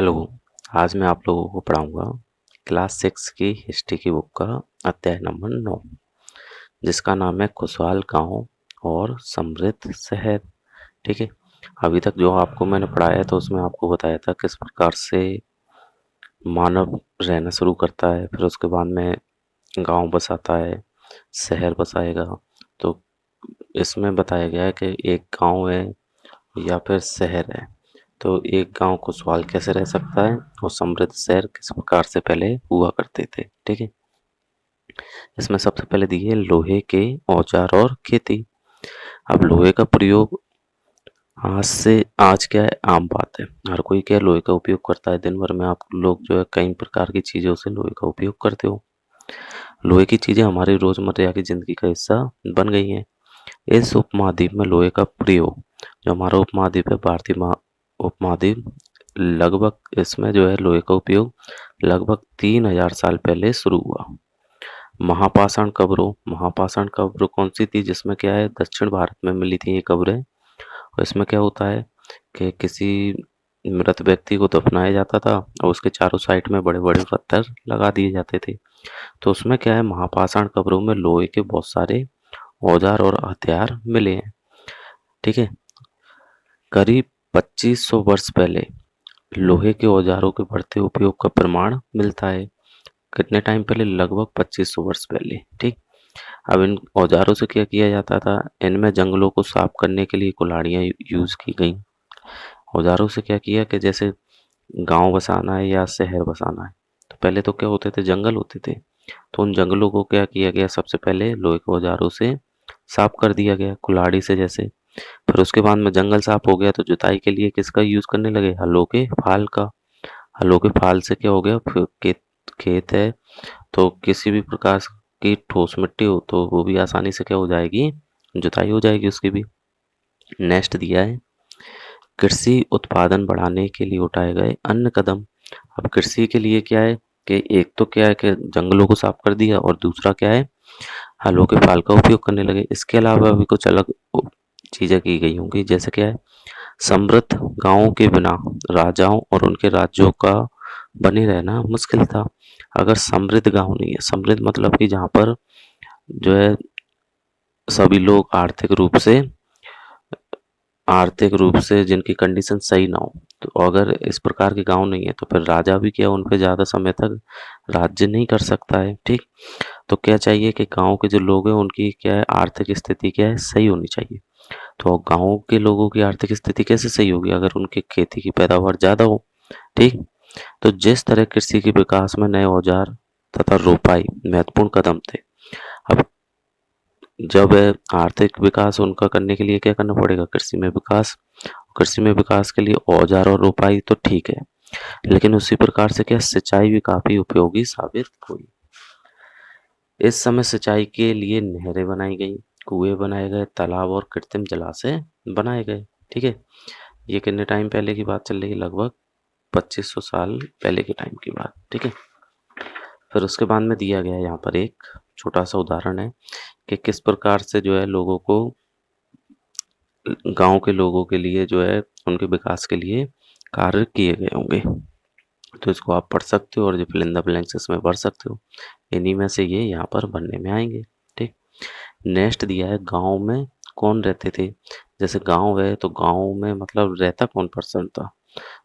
Hello. आज मैं आप लोगों को पढ़ाऊंगा क्लास 6 की हिस्ट्री की बुक का अध्याय नंबर 9, जिसका नाम है खुशहाल गांव और समृद्ध शहर। ठीक है। अभी तक जो आपको मैंने पढ़ाया है तो उसमें आपको बताया था किस प्रकार से मानव रहना शुरू करता है, फिर उसके बाद में गांव बसाता है, शहर बसाएगा। तो इसमें बताया गया है कि एक गांव है या फिर शहर है, तो एक गांव खुशहाल कैसे रह सकता है और समृद्ध शहर किस प्रकार से पहले हुआ करते थे। ठीक है। इसमें सबसे पहले दी है लोहे के औजार और खेती। अब लोहे का प्रयोग आज क्या है, आम बात है। हर कोई क्या है, लोहे का उपयोग करता है। दिन भर में आप लोग जो है कई प्रकार की चीजों से लोहे का उपयोग करते हो। लोहे की चीजें हमारी रोजमर्रा की जिंदगी का हिस्सा बन गई हैं। इस उपमहाद्वीप में लोहे का प्रयोग, जो हमारा उपमहाद्वीप है भारतीय उपमहाद्वीप, लगभग इसमें जो है लोहे का उपयोग लगभग 3000 साल पहले शुरू हुआ। महापाषाण कब्र कौन सी थी, जिसमें क्या है दक्षिण भारत में मिली थी ये कब्रें। और इसमें क्या होता है कि किसी मृत व्यक्ति को दफनाया जाता था और उसके चारों साइड में बड़े बड़े पत्थर लगा दिए जाते थे। तो उसमें क्या है, महापाषाण कब्रों में लोहे के बहुत सारे औजार और हथियार मिले हैं। ठीक है। करीब 2500 वर्ष पहले लोहे के औजारों के बढ़ते उपयोग का प्रमाण मिलता है। कितने टाइम पहले, लगभग 2500 वर्ष पहले। ठीक। अब इन औजारों से क्या किया जाता था, इनमें जंगलों को साफ करने के लिए कुल्हाड़ियाँ यूज की गई। औजारों से क्या किया कि जैसे गांव बसाना है या शहर बसाना है, तो पहले तो क्या होते थे, जंगल होते थे। तो उन जंगलों को क्या किया गया, सबसे पहले लोहे के औजारों से साफ कर दिया गया, कुल्हाड़ी से जैसे। फिर उसके बाद में जंगल साफ हो गया तो जुताई के लिए किसका यूज करने लगे, हलों के फाल का। हलों के फाल से क्या हो गया, फिर खेत है तो किसी भी प्रकार की ठोस मिट्टी हो तो वो भी आसानी से क्या हो जाएगी, जुताई हो जाएगी उसकी भी। नेक्स्ट दिया है कृषि उत्पादन बढ़ाने के लिए उठाए गए अन्य कदम। अब कृषि के लिए क्या है कि एक तो क्या है कि जंगलों को साफ कर दिया, और दूसरा क्या है, हलों के फाल का उपयोग करने लगे। इसके अलावा भी कुछ अलग चीजें की गई होंगी, जैसे क्या है, समृद्ध गांवों के बिना राजाओं और उनके राज्यों का बने रहना मुश्किल था। अगर समृद्ध गांव नहीं है, समृद्ध मतलब कि जहाँ पर जो है सभी लोग आर्थिक रूप से जिनकी कंडीशन सही ना हो, तो अगर इस प्रकार के गांव नहीं है तो फिर राजा भी क्या उन पे ज़्यादा समय तक राज्य नहीं कर सकता है। ठीक। तो क्या चाहिए कि गांव के जो लोग हैं उनकी क्या है, आर्थिक स्थिति क्या है, सही होनी चाहिए। तो गांव के लोगों की आर्थिक स्थिति कैसे सही होगी, अगर उनकी खेती की पैदावार ज़्यादा हो। ठीक। तो जिस तरह कृषि के विकास में नए औजार तथा रोपाई महत्वपूर्ण कदम थे। अब जब आर्थिक विकास उनका करने के लिए क्या करना पड़ेगा, कृषि में विकास के लिए औजार और रोपाई तो ठीक है, लेकिन उसी प्रकार से क्या सिंचाई भी काफी उपयोगी साबित हुई। इस समय सिंचाई के लिए नहरें बनाई गई, कुएं बनाए गए, तालाब और कृत्रिम जलाशय बनाए गए। ठीक है। ये कितने टाइम पहले की बात चल रही है, लगभग 2500 साल पहले के टाइम की बात। ठीक है। फिर उसके बाद में दिया गया यहाँ पर एक छोटा सा उदाहरण है कि किस प्रकार से जो है लोगों को, गांव के लोगों के लिए जो है उनके विकास के लिए कार्य किए गए होंगे। तो इसको आप पढ़ सकते हो और जो फिल इन द ब्लैंक्स इसमें भर सकते हो। इन्हीं में से ये यहाँ पर बनने में आएंगे। ठीक। नेक्स्ट दिया है गांव में कौन रहते थे। जैसे गांव है तो गांव में मतलब रहता कौन पर्सन था,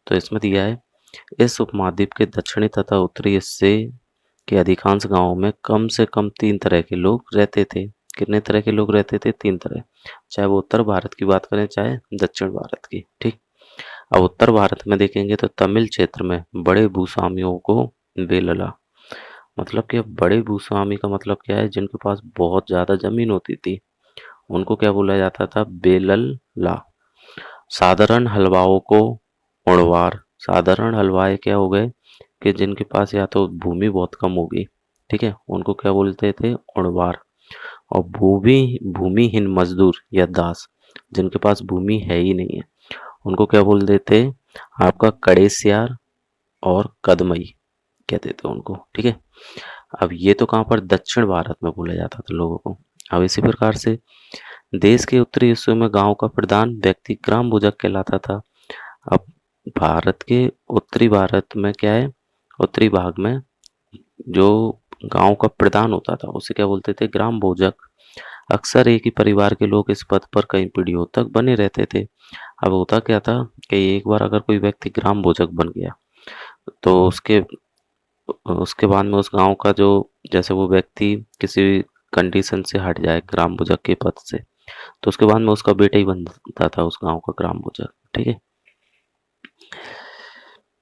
तो इसमें दिया है इस उपमहाद्वीप के दक्षिणी तथा उत्तरी हिस्से के अधिकांश गांवों में कम से कम 3 तरह के लोग रहते थे। कितने तरह के लोग रहते थे, 3 तरह। चाहे वो उत्तर भारत की बात करें चाहे दक्षिण भारत की। ठीक। अब उत्तर भारत में देखेंगे तो तमिल क्षेत्र में बड़े भूस्वामियों को बेलला, मतलब कि बड़े भूस्वामी का मतलब क्या है, जिनके पास बहुत ज्यादा जमीन होती थी उनको क्या बोला जाता था, बेलल्ला। साधारण हलवाओं को उड़वार। साधारण हलवाई क्या हो गए कि जिनके पास या तो भूमि बहुत कम होगी, ठीक है, उनको क्या बोलते थे, उड़वार। और भूमिहीन मजदूर या दास, जिनके पास भूमि है ही नहीं है, उनको क्या बोल देते, आपका कड़ेसियार और कदमई कहते थे उनको। ठीक है। अब ये तो कहाँ पर, दक्षिण भारत में बोला जाता था लोगों को। अब इसी प्रकार से देश के उत्तरी हिस्सों में गांव का प्रधान व्यक्ति ग्राम भुजक कहलाता था। अब भारत के उत्तरी भारत में क्या है, उत्तरी भाग में जो गाँव का प्रधान होता था, उसे क्या बोलते थे? ग्राम भोजक। अक्सर एक ही परिवार के लोग इस पद पर कई पीढ़ियों तक बने रहते थे। अब होता क्या था कि एक बार अगर कोई व्यक्ति ग्राम भोजक बन गया, तो उसके बाद में उस गाँव का जो, जैसे वो व्यक्ति किसी कंडीशन से हट जाए ग्राम भोजक के पद से, तो उसके बाद में उसका बेटा ही बनता था उस गाँव का ग्राम भोजक, ठीक है?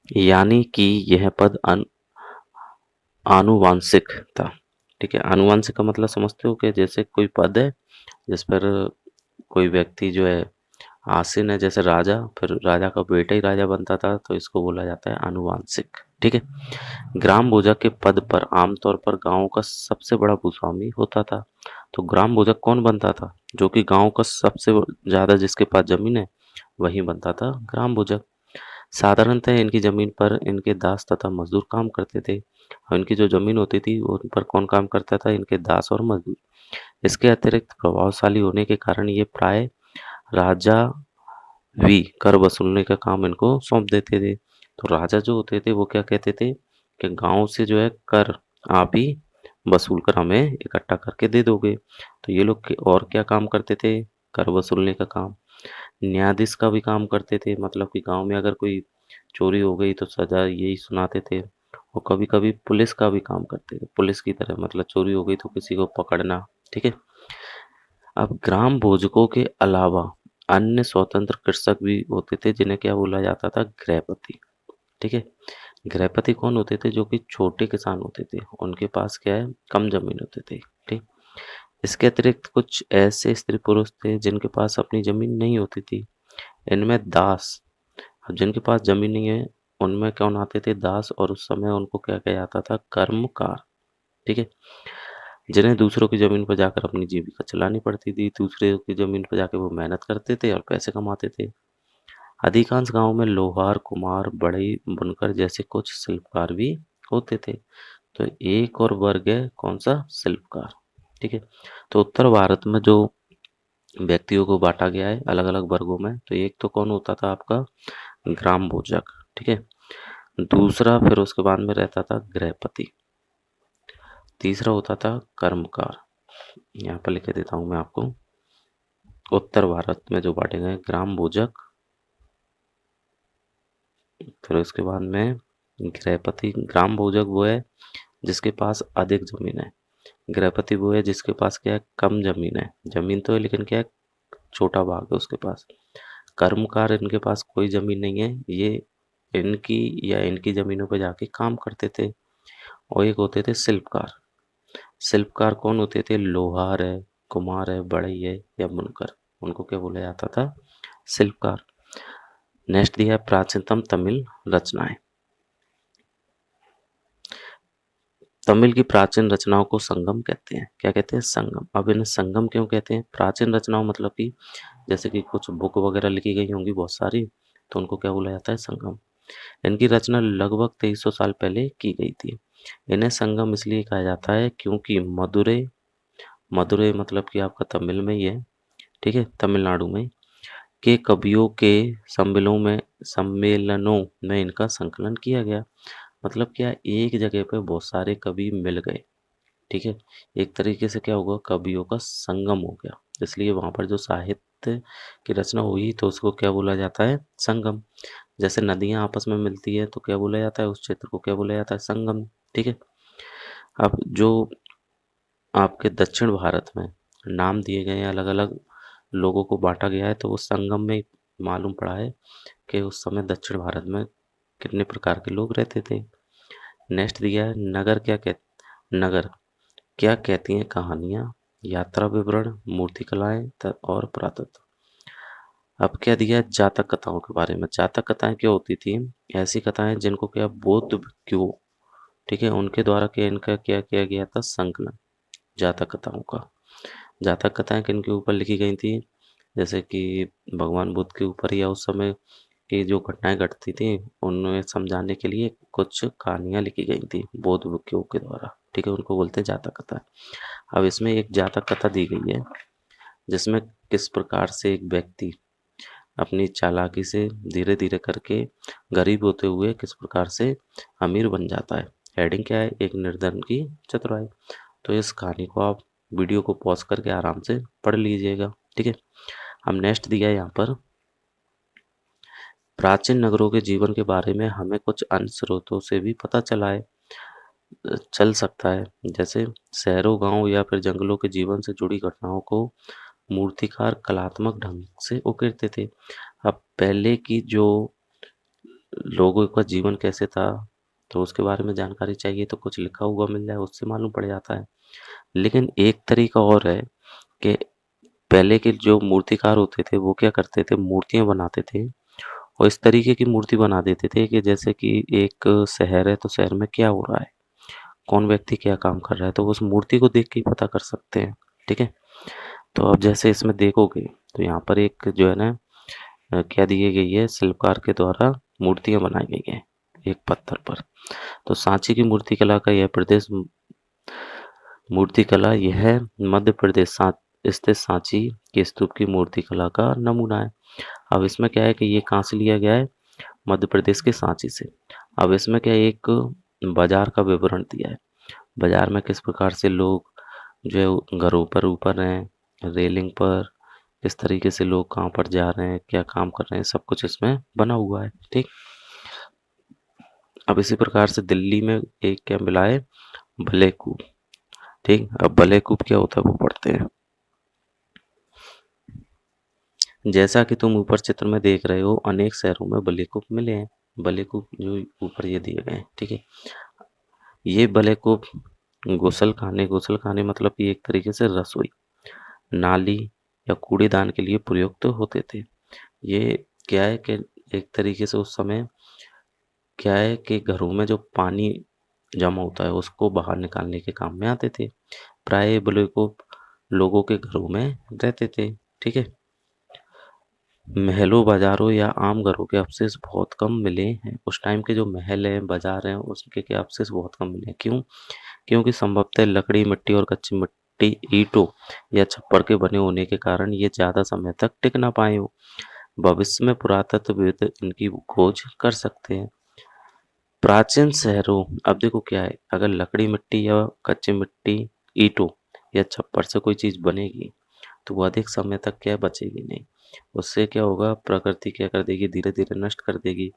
यानी कि यह पद आनुवांशिक था, ठीक है? आनुवांशिक का मतलब समझते हो? कि जैसे कोई पद है जिस पर कोई व्यक्ति जो है आसीन है, जैसे राजा, फिर राजा का बेटा ही राजा बनता था, तो इसको बोला जाता है आनुवांशिक, ठीक है? ग्राम भोजक के पद पर आमतौर पर गांव का सबसे बड़ा भूस्वामी होता था। तो ग्राम भोजक कौन बनता था? जो कि गांव का सबसे ज्यादा जिसके पास जमीन है, वही बनता था ग्राम भोजक। साधारणतः इनकी जमीन पर इनके दास तथा मजदूर काम करते थे, और इनकी जो जमीन होती थी उन पर कौन काम करता था? इनके दास और मजदूर। इसके अतिरिक्त प्रभावशाली होने के कारण ये प्राय राजा भी कर वसूलने का काम इनको सौंप देते थे। तो राजा जो होते थे वो क्या कहते थे कि गांव से जो है कर आप ही वसूल कर हमें इकट्ठा करके दे दोगे। तो ये लोग और क्या काम करते थे? कर वसूलने का काम। न्यायाधीश का भी काम करते थे, मतलब कि गांव में अगर कोई चोरी हो गई तो सजा यही सुनाते थे। और कभी कभी पुलिस का भी काम करते थे, पुलिस की तरह, मतलब चोरी हो गई तो किसी को पकड़ना, ठीक है? अब ग्राम भोजकों के अलावा अन्य स्वतंत्र कृषक भी होते थे, जिन्हें क्या बोला जाता था? गृहपति, ठीक है? गृहपति कौन होते थे? जो कि छोटे किसान होते थे, उनके पास क्या है? कम जमीन होते थे, ठीक? इसके अतिरिक्त कुछ ऐसे स्त्री पुरुष थे जिनके पास अपनी जमीन नहीं होती थी, इनमें दास। अब जिनके पास जमीन नहीं है, उनमें कौन आते थे? दास। और उस समय उनको क्या कहा जाता था? कर्मकार, ठीक है? जिन्हें दूसरों की ज़मीन पर जाकर अपनी जीविका चलानी पड़ती थी, दूसरे की ज़मीन पर जाके वो मेहनत करते थे और पैसे कमाते थे। अधिकांश गाँव में लोहार, कुम्हार, बढ़ई, बुनकर जैसे कुछ शिल्पकार भी होते थे। तो एक और वर्ग है कौन-सा? शिल्पकार, ठीक है? तो उत्तर भारत में जो व्यक्तियों को बाँटा गया है अलग-अलग वर्गों में, तो एक तो कौन होता था आपका? ग्राम भोजक, ठीक है? दूसरा फिर उसके बाद में रहता था गृहपति। तीसरा होता था कर्मकार। यहाँ पर लिख के देता हूँ मैं आपको। उत्तर भारत में जो बांटे गए ग्राम भोजक, फिर उसके बाद में गृहपति। ग्राम भोजक वो है जिसके पास अधिक जमीन है, गृहपति वो है जिसके पास क्या है? कम जमीन है। जमीन तो है लेकिन क्या है? छोटा भाग है उसके पास। कर्मकार, इनके पास कोई जमीन नहीं है, ये इनकी या इनकी जमीनों पर जाके काम करते थे। और एक होते थे शिल्पकार। शिल्पकार कौन होते थे? लोहार है, कुम्हार है, बढ़ई है या बुनकर, उनको क्या बोला जाता था? शिल्पकार। नेक्स्ट दिया है प्राचीनतम तमिल रचनाएं। तमिल की प्राचीन रचनाओं को संगम कहते हैं। क्या कहते हैं? संगम। अब इन्हें संगम क्यों कहते हैं? प्राचीन रचनाओं मतलब कि जैसे कि कुछ बुक वगैरह लिखी गई होंगी बहुत सारी, तो उनको क्या बोला जाता है? संगम। इनकी रचना लगभग 2300 साल पहले की गई थी। इन्हें संगम इसलिए कहा जाता है क्योंकि मदुरै, मदुरै मतलब कि आपका तमिल में ही है, ठीक है? तमिलनाडु में के कवियों के सम्मेलनों में इनका संकलन किया गया। मतलब क्या? एक जगह पे बहुत सारे कवि मिल गए, ठीक है? एक तरीके से क्या होगा? कवियों का संगम हो गया, इसलिए वहाँ पर जो साहित्य की रचना हुई तो उसको क्या बोला जाता है? संगम। जैसे नदियाँ आपस में मिलती है तो क्या बोला जाता है? उस क्षेत्र को क्या बोला जाता है? संगम, ठीक है? अब जो आपके दक्षिण भारत में नाम दिए गए हैं, अलग-अलग लोगों को बाँटा गया है, तो वो संगम में मालूम पड़ा है कि उस समय दक्षिण भारत में कितने प्रकार के लोग रहते थे। नेक्स्ट दिया है नगर क्या कहती हैं कहानियाँ, यात्रा विवरण, मूर्तिकलाएँ और पुरातत्व। अब क्या दिया है? जातक कथाओं के बारे में। जातक कथाएँ क्या होती थी? ऐसी कथाएँ जिनको क्या बौद्ध भिक्षुओं, ठीक है, उनके द्वारा क्या इनका क्या किया गया था? संकलन, जातक कथाओं का। जातक कथाएँ किनके ऊपर लिखी गई थी? जैसे कि भगवान बुद्ध के ऊपर, या उस समय की जो घटनाएँ घटती थी, उन्हें समझाने के लिए कुछ कहानियाँ लिखी गई थी बौद्ध भिक्षुओं के द्वारा, ठीक है? उनको बोलते हैं जातक कथा। अब इसमें एक जातक कथा दी गई है, जिसमें किस प्रकार से एक व्यक्ति अपनी चालाकी से धीरे-धीरे करके गरीब होते हुए किस प्रकार से अमीर बन जाता है। हेडिंग क्या है? एक निर्धन की चतुराई। तो इस कहानी को आप वीडियो को पॉज़ करके आराम से पढ़ लीजिएगा, ठीक है? अब नेक्स्ट दिया है यहाँ पर, प्राचीन नगरों के जीवन के बारे में हमें कुछ अन्य स्रोतों से भी पता चल सकता है। जैसे शहरों, गाँव या फिर जंगलों के जीवन से जुड़ी घटनाओं को मूर्तिकार कलात्मक ढंग से उकेरते थे। अब पहले की जो लोगों का जीवन कैसे था, तो उसके बारे में जानकारी चाहिए तो कुछ लिखा हुआ मिल जाए, उससे मालूम पड़ जाता है। लेकिन एक तरीका और है कि पहले के जो मूर्तिकार होते थे, वो क्या करते थे, मूर्तियाँ बनाते थे और इस तरीके की मूर्ति बना देते थे कि जैसे कि एक शहर है, तो शहर में क्या हो रहा है, कौन व्यक्ति क्या काम कर रहा है, तो उस मूर्ति को देख के ही पता कर सकते हैं, ठीक है? तो अब जैसे इसमें देखोगे, तो यहाँ पर एक जो है ना क्या दी गई है, शिल्पकार के द्वारा मूर्तियाँ बनाई गई हैं, एक पत्थर पर। तो सांची की मूर्तिकला यह मध्य प्रदेश स्थित सांची के स्तूप की मूर्तिकला का नमूना है। अब इसमें क्या है कि ये कहाँ से लिया गया है? मध्य प्रदेश के सांची से। अब इसमें क्या है, एक बाजार का विवरण दिया है। बाजार में किस प्रकार से लोग जो है घरों पर ऊपर हैं, रेलिंग पर किस तरीके से लोग कहाँ पर जा रहे हैं, क्या काम कर रहे हैं, सब कुछ इसमें बना हुआ है, ठीक? अब इसी प्रकार से दिल्ली में एक क्या मिला है, भलेकूप, ठीक? अब भलेकूप क्या होता है वो पढ़ते हैं। जैसा कि तुम ऊपर चित्र में देख रहे हो, अनेक शहरों में भलेकूप मिले हैं। भलेकूप जो ऊपर ये दिए गए हैं, ठीक है? ये भलेकूप गुसल खाने मतलब कि एक तरीके से रसोई, नाली या कूड़ेदान के लिए प्रयुक्त होते थे। ये क्या है कि एक तरीके से उस समय क्या है कि घरों में जो पानी जमा होता है उसको बाहर निकालने के काम में आते थे। प्राय ये भलेकूप लोगों के घरों में रहते थे, ठीक है? महलों, बाज़ारों या आम घरों के अवशेष बहुत कम मिले हैं। उस टाइम के जो महल हैं, बाज़ार हैं, उसके के अवशेष बहुत कम मिले हैं। क्यों? क्योंकि संभवतः लकड़ी, मिट्टी और कच्ची मिट्टी, ईंटों या छप्पर के बने होने के कारण ये ज़्यादा समय तक टिक ना पाए हों। भविष्य में पुरातत्वविद इनकी खोज कर सकते हैं। प्राचीन शहरों, अब देखो क्या है, अगर लकड़ी, मिट्टी या कच्ची मिट्टी, ईंटों या छप्पर से कोई चीज़ बनेगी, तो वो अधिक समय तक क्या है, बचेगी नहीं। उससे क्या होगा, प्रकृति क्या कर देगी, धीरे-धीरे नष्ट कर देगी।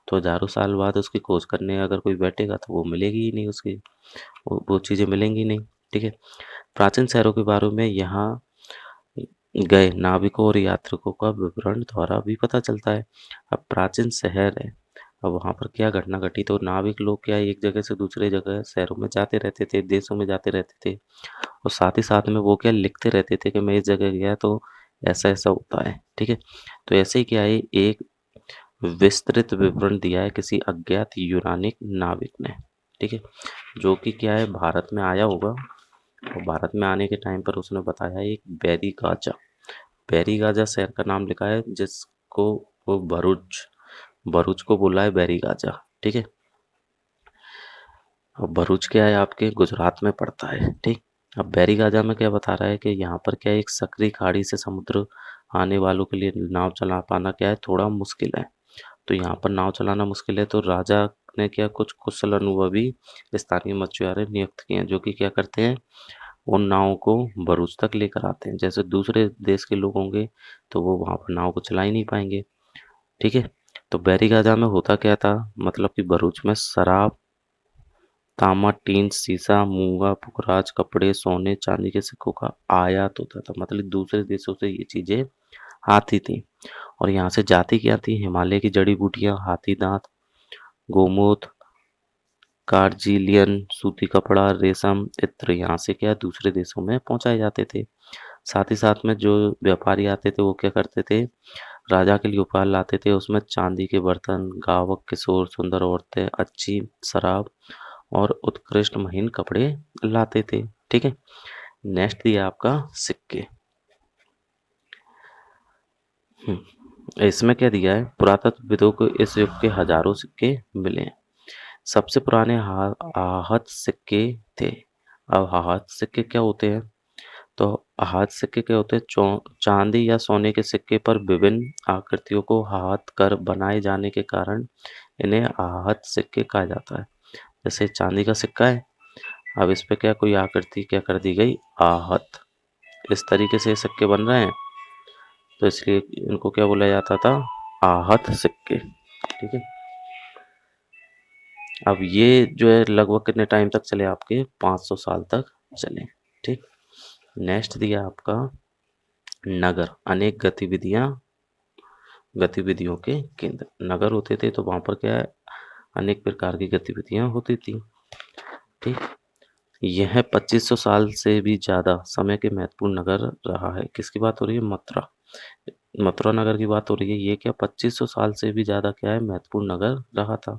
तो हज़ारों साल बाद उसकी खोज करने अगर कोई बैठेगा तो वो मिलेगी ही नहीं उसकी, वो चीज़ें मिलेंगी नहीं, ठीक है? प्राचीन शहरों के बारे में यहाँ गए नाविकों और यात्रिकों का विवरण द्वारा भी पता चलता है। अब प्राचीन शहर है, अब वहाँ पर क्या घटना घटी, तो नाविक लोग क्या है, एक जगह से दूसरे जगह शहरों में जाते रहते थे, देशों में जाते रहते थे और साथ ही साथ में वो क्या लिखते रहते थे कि मैं इस जगह गया तो ऐसा-ऐसा होता है, ठीक है? तो ऐसे ही क्या है, एक विस्तृत विवरण दिया है किसी अज्ञात यूनानी नाविक ने, ठीक है? जो कि क्या है, भारत में आया होगा और भारत में आने के टाइम पर उसने बताया एक बैरीगाजा शहर का नाम लिखा है, जिसको वो भरूच को बोला है बैरीगाजा, ठीक है? अब भरूच क्या है, आपके गुजरात में पड़ता है, ठीक? अब बैरीगाजा में क्या बता रहा है कि यहाँ पर क्या है, एक सकरी खाड़ी से समुद्र आने वालों के लिए नाव चला पाना क्या है, थोड़ा मुश्किल है। तो यहाँ पर नाव चलाना मुश्किल है, तो राजा ने क्या, कुछ कुशल अनुभवी स्थानीय मछुआरे नियुक्त किए हैं, जो कि क्या करते हैं, उन नावों को भरूच तक लेकर आते हैं। जैसे दूसरे देश के लोग होंगे, तो वो वहाँ पर नाव को चला ही नहीं पाएँगे, ठीक है? तो बैरीगाजा में होता क्या था, मतलब कि भरूच में शराब, तांबा, टीन, शीशा, मूंगा, पुखराज, कपड़े, सोने, चांदी के सिक्कों का आयात होता था। मतलब दूसरे देशों से ये चीज़ें आती थी और यहाँ से जाती क्या थी, हिमालय की जड़ी-बूटियाँ, हाथी दाँत, गोमूत्र, कार्जिलियन, सूती कपड़ा, रेशम, इत्र यहाँ से क्या दूसरे देशों में पहुँचाए जाते थे। साथ ही साथ में जो व्यापारी आते थे वो क्या करते थे, राजा के लिए उपहार लाते थे, उसमें चांदी के बर्तन, गावक, किशोर, सुंदर औरतें, अच्छी शराब और उत्कृष्ट महीन कपड़े लाते थे, ठीक है? नेक्स्ट दिया आपका सिक्के। इसमें क्या दिया है, पुरातत्वविदों को इस युग के हजारों सिक्के मिले हैं। सबसे पुराने आहत सिक्के थे। अब आहत सिक्के क्या होते हैं, तो आहत सिक्के क्या होते हैं? चांदी या सोने के सिक्के पर विभिन्न आकृतियों को आहत कर बनाए जाने के कारण इन्हें आहत सिक्के कहा जाता है। जैसे चांदी का सिक्का है, अब इस पे क्या कोई आकृति क्या कर दी गई? आहत। इस तरीके से ये सिक्के बन रहे हैं, तो इसलिए इनको क्या बोला जाता था? आहत सिक्के। ठीक है। अब ये जो है लगभग कितने टाइम तक चले आपके? 500 साल तक चले। ठीक। नेक्स्ट दिया आपका नगर, अनेक गतिविधियों के केंद्र। नगर होते थे तो वहां पर क्या है? अनेक प्रकार की गतिविधियां होती थी। ठीक। यह 2500 साल से भी ज्यादा समय के महत्वपूर्ण नगर रहा है। किसकी बात हो रही है? मथुरा। मथुरा नगर की बात हो रही है। ये क्या 2500 साल से भी ज्यादा क्या है? महत्वपूर्ण नगर रहा था,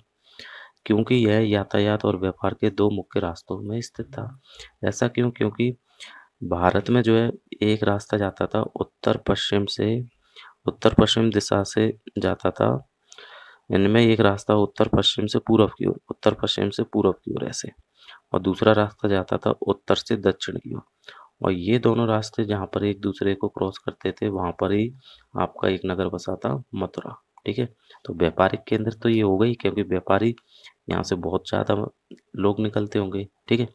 क्योंकि यह यातायात और व्यापार के दो मुख्य रास्तों में स्थित था। ऐसा क्यों? क्योंकि भारत में जो है एक रास्ता जाता था उत्तर पश्चिम दिशा से जाता था। इनमें एक रास्ता उत्तर पश्चिम से पूर्व की ओर, उत्तर पश्चिम से पूर्व की ओर ऐसे, और दूसरा रास्ता जाता था उत्तर से दक्षिण की ओर। और ये दोनों रास्ते जहाँ पर एक दूसरे को क्रॉस करते थे वहां पर ही आपका एक नगर बसा था, मथुरा। ठीक है। तो व्यापारिक केंद्र तो ये हो गई, क्योंकि व्यापारी यहाँ से बहुत ज्यादा लोग निकलते होंगे। ठीक है।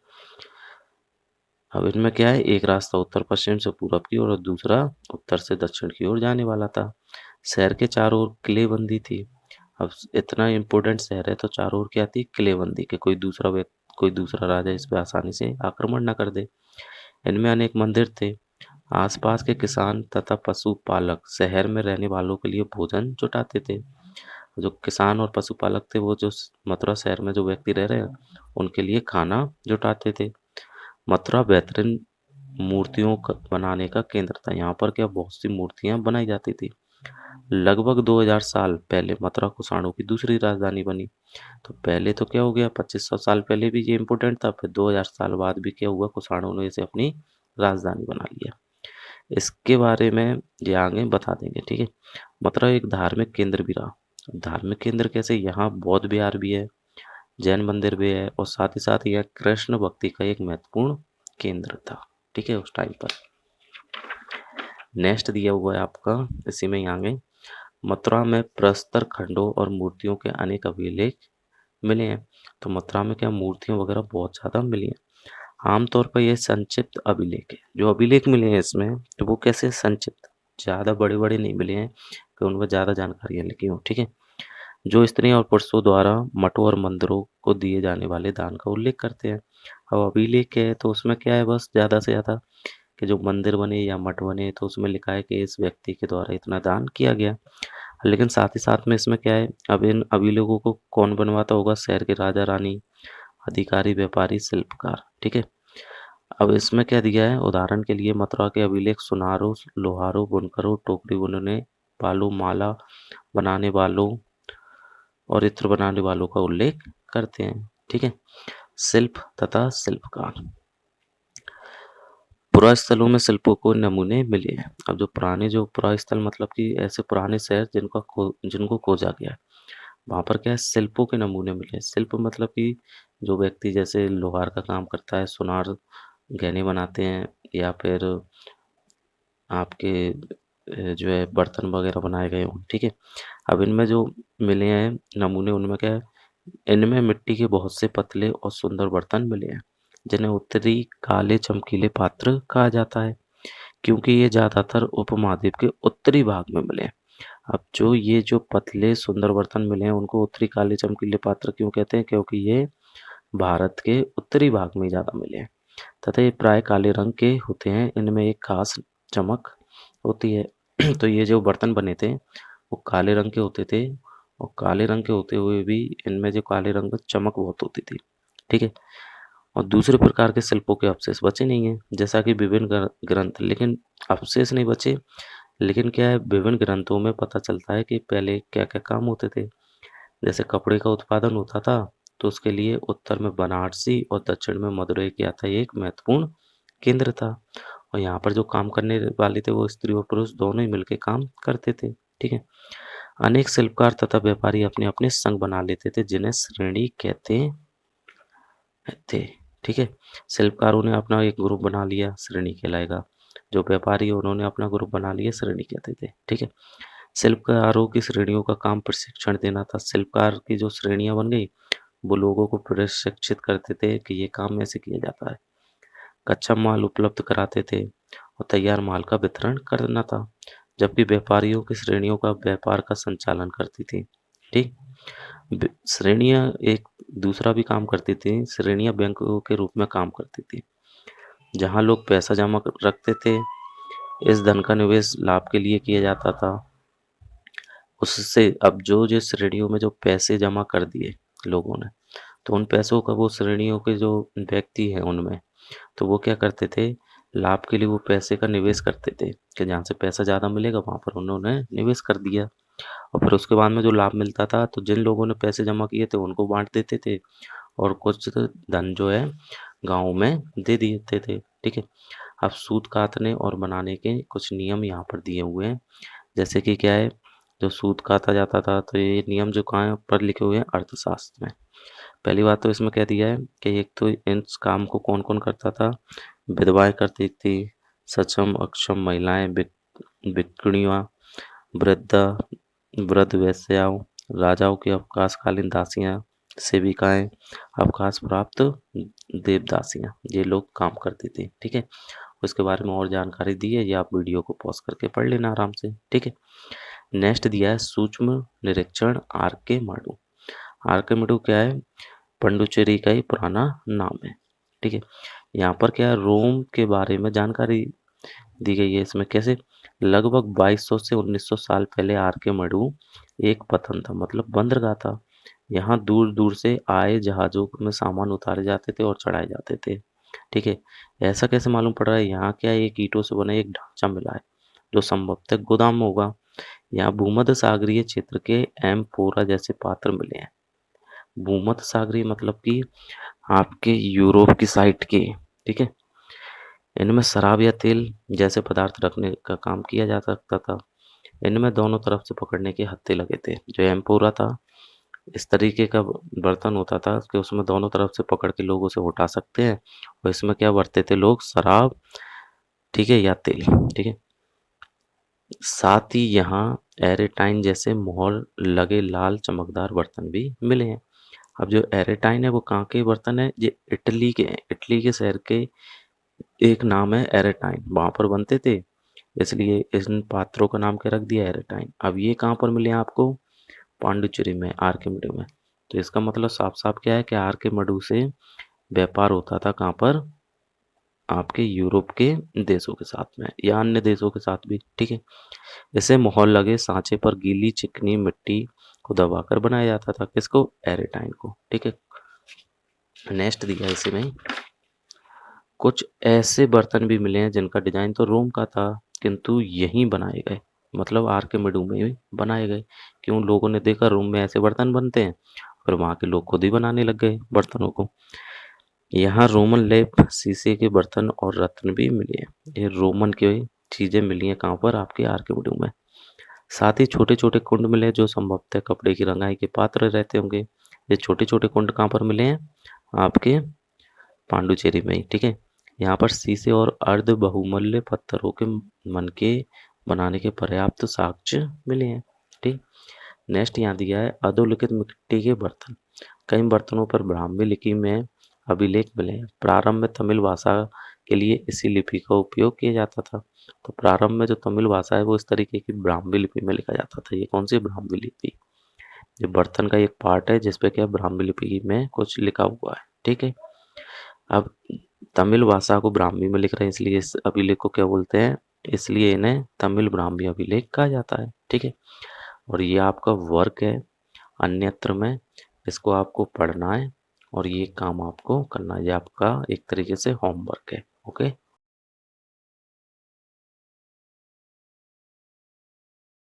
अब इनमें क्या है? एक रास्ता उत्तर पश्चिम से पूरब की ओर और दूसरा उत्तर से दक्षिण की ओर जाने वाला था। शहर के चारों ओर किलेबंदी थी। अब इतना इम्पोर्टेंट शहर है तो चारों ओर क्या थी? किलेबंदी, के कोई दूसरा राजा इस पे आसानी से आक्रमण न कर दे। इनमें अनेक मंदिर थे। आसपास के किसान तथा पशुपालक शहर में रहने वालों के लिए भोजन जुटाते थे। जो किसान और पशुपालक थे वो जो मथुरा शहर में जो व्यक्ति रह रहे हैं उनके लिए खाना जुटाते थे। मथुरा बेहतरीन बनाने का केंद्र था। यहाँ पर क्या बहुत सी मूर्तियां बनाई जाती थी। लगभग 2000 साल पहले मथुरा कुषाणों की दूसरी राजधानी बनी। तो पहले तो क्या हो गया? 2500 साल पहले भी ये इम्पोर्टेंट था, फिर 2000 साल बाद भी क्या हुआ? कुषाणों ने इसे अपनी राजधानी बना लिया। इसके बारे में ये आगे बता देंगे। ठीक है। मथुरा एक धार्मिक केंद्र भी रहा। धार्मिक केंद्र कैसे? यहाँ बौद्ध विहार भी है, जैन मंदिर भी है, और साथ ही साथ यह कृष्ण भक्ति का एक महत्वपूर्ण केंद्र था। ठीक है, उस टाइम पर। नेक्स्ट दिया हुआ है आपका, इसी में ही आगे, मथुरा में प्रस्तर खंडों और मूर्तियों के अनेक अभिलेख मिले हैं। तो मथुरा में क्या मूर्तियां वगैरह बहुत ज्यादा मिली हैं। आमतौर पर यह संक्षिप्त अभिलेख है। जो अभिलेख मिले हैं इसमें तो वो कैसे? संक्षिप्त, ज्यादा बड़े बड़े नहीं मिले हैं कि उनमें ज्यादा जानकारियां लिखी हो। ठीक है। जो स्त्रियों और पुरुषों द्वारा मठों और मंदिरों को दिए जाने वाले दान का उल्लेख करते हैं। अब अभिलेख है तो उसमें क्या है? बस ज्यादा से ज्यादा कि जो मंदिर बने या मठ बने तो उसमें लिखा है कि इस व्यक्ति के द्वारा इतना दान किया गया। लेकिन साथ ही साथ में इसमें क्या है? अब इन अभिलेखों को कौन बनवाता होगा? शहर के राजा रानी, अधिकारी, व्यापारी, शिल्पकार। ठीक है। अब इसमें क्या दिया है? उदाहरण के लिए मथुरा के अभिलेख सुनारों, लोहारों, बुनकरों, टोकरी बुनने वालों, माला बनाने वालों और इत्र बनाने वालों का उल्लेख करते हैं। ठीक है। शिल्प तथा शिल्पकार, पुरास्थलों में शिल्पों को नमूने मिले हैं। अब जो पुरास्थल मतलब कि ऐसे पुराने शहर जिनको खोजा गया है, वहां पर क्या है? शिल्पों के नमूने मिले हैं। शिल्प मतलब कि जो व्यक्ति जैसे लोहार का काम करता है, सुनार गहने बनाते हैं, या फिर आपके जो है बर्तन वगैरह बनाए गए हों। ठीक है। अब इनमें जो मिले हैं नमूने, उनमें क्या है? इनमें मिट्टी के बहुत से पतले और सुंदर बर्तन मिले हैं, जिन्हें उत्तरी काले चमकीले पात्र कहा जाता है, क्योंकि ये ज्यादातर उपमहाद्वीप के उत्तरी भाग में मिले हैं। अब जो पतले सुंदर बर्तन मिले हैं उनको उत्तरी काले चमकीले पात्र क्यों कहते हैं? क्योंकि ये भारत के उत्तरी भाग में ज्यादा मिले हैं, तथा ये प्राय काले रंग के होते हैं। इनमें एक खास चमक होती है। तो ये जो बर्तन बने थे वो काले रंग के होते थे, और काले रंग के होते हुए भी इनमें जो काले रंग में चमक बहुत होती थी। ठीक है। और दूसरे प्रकार के शिल्पों के अवशेष बचे नहीं हैं, जैसा कि विभिन्न ग्रंथ, लेकिन अवशेष नहीं बचे। लेकिन क्या है? विभिन्न ग्रंथों में पता चलता है कि पहले क्या क्या काम होते थे। जैसे कपड़े का उत्पादन होता था तो उसके लिए उत्तर में बनारसी और दक्षिण में मदुरई क्या था? एक महत्वपूर्ण केंद्र था। और यहाँ पर जो काम करने वाले थे वो स्त्री और पुरुष दोनों ही मिलकर काम करते थे। ठीक है। अनेक शिल्पकार तथा व्यापारी अपने अपने संघ बना लेते थे, जिन्हें श्रेणी कहते थे। ठीक है। शिल्पकारों ने अपना एक ग्रुप बना लिया, श्रेणी कहलाएगा। जो व्यापारी है उन्होंने अपना ग्रुप बना लिया, श्रेणी कहते थे, ठीक है। शिल्पकारों की श्रेणियों का काम प्रशिक्षण देना था। शिल्पकार की जो श्रेणियाँ बन गई, वो लोगों को प्रशिक्षित करते थे कि ये काम ऐसे किया जाता है। कच्चा माल उपलब्ध कराते थे और तैयार माल का वितरण करना था, जबकि व्यापारियों की श्रेणियों का व्यापार का संचालन करती थी, ठीक। श्रेणियाँ एक दूसरा भी काम करती थी। श्रेणियाँ बैंकों के रूप में काम करती थी, जहाँ लोग पैसा जमा रखते थे। इस धन का निवेश लाभ के लिए किया जाता था। उससे अब जो जिस श्रेणियों में जो पैसे जमा कर दिए लोगों ने, तो उन पैसों का वो श्रेणियों के जो व्यक्ति हैं उनमें, तो वो क्या करते थे, लाभ के लिए वो पैसे का निवेश करते थे कि जहाँ से पैसा ज़्यादा मिलेगा वहाँ पर उन्होंने निवेश कर दिया। और फिर उसके बाद में जो लाभ मिलता था, तो जिन लोगों ने पैसे जमा किए थे उनको बाँट देते थे और कुछ धन जो है गाँव में दे देते थे, ठीक है। अब सूत कातने और बनाने के कुछ नियम यहाँ पर दिए हुए हैं। जैसे कि क्या है, जो सूत काता जाता था, तो ये नियम जो कहाँ पर लिखे हुए हैं, अर्थशास्त्र में। पहली बात तो इसमें कह दिया है कि एक तो इस काम को कौन-कौन करता था, विधवाएँ करती थी, सक्षम अक्षम महिलाएँ, भिक्षुणियाँ, वृद्धा वृद्ध वेश्याओं, राजाओं की अवकाशकालीन दासियाँ, सेविकाएँ, अवकाश प्राप्त देवदासियाँ, ये लोग काम करती थी, ठीक है। उसके बारे में और जानकारी दी है, ये आप वीडियो को पॉज़ करके पढ़ लेना आराम से, ठीक है। नेक्स्ट दिया है सूक्ष्म निरीक्षण आर्किमिडीज। आर्किमिडीज क्या है, पुडुचेरी का ही पुराना नाम है, ठीक है। यहाँ पर क्या है, रोम के बारे में जानकारी दी गई है। इसमें कैसे, लगभग 2200 से 1900 साल पहले आर्किमिडीज एक पतन था, मतलब बंदरगाह था। यहाँ दूर दूर से आए जहाज़ों में सामान उतारे जाते थे और चढ़ाए जाते थे, ठीक है। ऐसा कैसे मालूम पड़ रहा है, यहाँ क्या है, एक ईंटों से बना एक ढांचा मिला है जो संभवतः गोदाम होगा। यहाँ भूमध्य सागरीय क्षेत्र के एम्फोरा जैसे पात्र मिले हैं। भूमध्य सागरीय मतलब कि आपके यूरोप की साइड के, ठीक है। इनमें शराब या तेल जैसे पदार्थ रखने का काम किया जा सकता था। इनमें दोनों तरफ से पकड़ने के हत्थे लगे थे। जो एम्फोरा था, इस तरीके का बर्तन होता था कि उसमें दोनों तरफ से पकड़ के लोग उसे उठा सकते हैं और इसमें क्या भरते थे लोग, शराब, ठीक है, या तेल, ठीक है। साथ ही यहाँ एरेटाइन जैसे मोहर लगे लाल चमकदार बर्तन भी मिले हैं। अब जो एरेटाइन है वो कहाँ के बर्तन है, ये इटली के हैं। इटली के शहर के एक नाम है एरेटाइन, वहाँ पर बनते थे, इसलिए इन पात्रों का नाम क्या रख दिया, एरेटाइन। अब ये कहाँ पर मिले हैं आपको, पांडिचेरी में, आर्किमिडी में। तो इसका मतलब साफ साफ क्या है कि आर्किमिडी से व्यापार होता था कहाँ पर, आपके यूरोप के देशों के साथ में या अन्य देशों के साथ भी, ठीक है। इसे मोहर लगे सांचे पर गीली चिकनी मिट्टी को दबाकर बनाया जाता था, किसको, एरेटाइन को, ठीक है। नेक्स्ट दिया है इसी में, कुछ ऐसे बर्तन भी मिले हैं जिनका डिजाइन तो रोम का था किंतु यहीं बनाए गए, मतलब आर्किमिडी में ही बनाए गए। क्यों, लोगों ने देखा रोम में ऐसे बर्तन बनते हैं, फिर वहाँ के लोग खुद ही बनाने लग गए बर्तनों को। यहाँ रोमन लेप, शीशे के बर्तन और रत्न भी मिले हैं। ये रोमन की चीजें मिली हैं कहाँ पर, आपके आर्किमिडी में। साथ ही छोटे छोटे कुंड मिले जो संभवतः कपड़े की रंगाई के पात्र रहते होंगे। ये छोटे छोटे कुंड कहाँ पर मिले हैं, आपके पांडुचेरी में ही, ठीक है। यहाँ पर शीशे और अर्ध बहुमूल्य पत्थरों के मनके बनाने के पर्याप्त साक्ष्य मिले हैं, ठीक। नेक्स्ट यहाँ दिया है अधोलिखित मिट्टी के बर्तन। कई बर्तनों पर ब्राह्मी लिपि में अभिलेख मिले हैं। प्रारंभ में तमिल भाषा के लिए इसी लिपि का उपयोग किया जाता था। तो प्रारंभ में जो तमिल भाषा है वो इस तरीके की ब्राह्मी लिपि में लिखा जाता था। ये कौन सी ब्राह्मी लिपि, ये बर्तन का एक पार्ट है जिसपे क्या ब्राह्मी लिपि में कुछ लिखा हुआ है, ठीक है। अब तमिल भाषा को ब्राह्मी में लिख रहे हैं, इसलिए इस अभिलेख को क्या बोलते हैं, इसलिए इन्हें तमिल ब्राह्मी अभिलेख कहा जाता है, ठीक है। और ये आपका वर्क है अन्यत्र में, इसको आपको पढ़ना है और ये काम आपको करना है। ये आपका एक तरीके से होमवर्क है, ओके।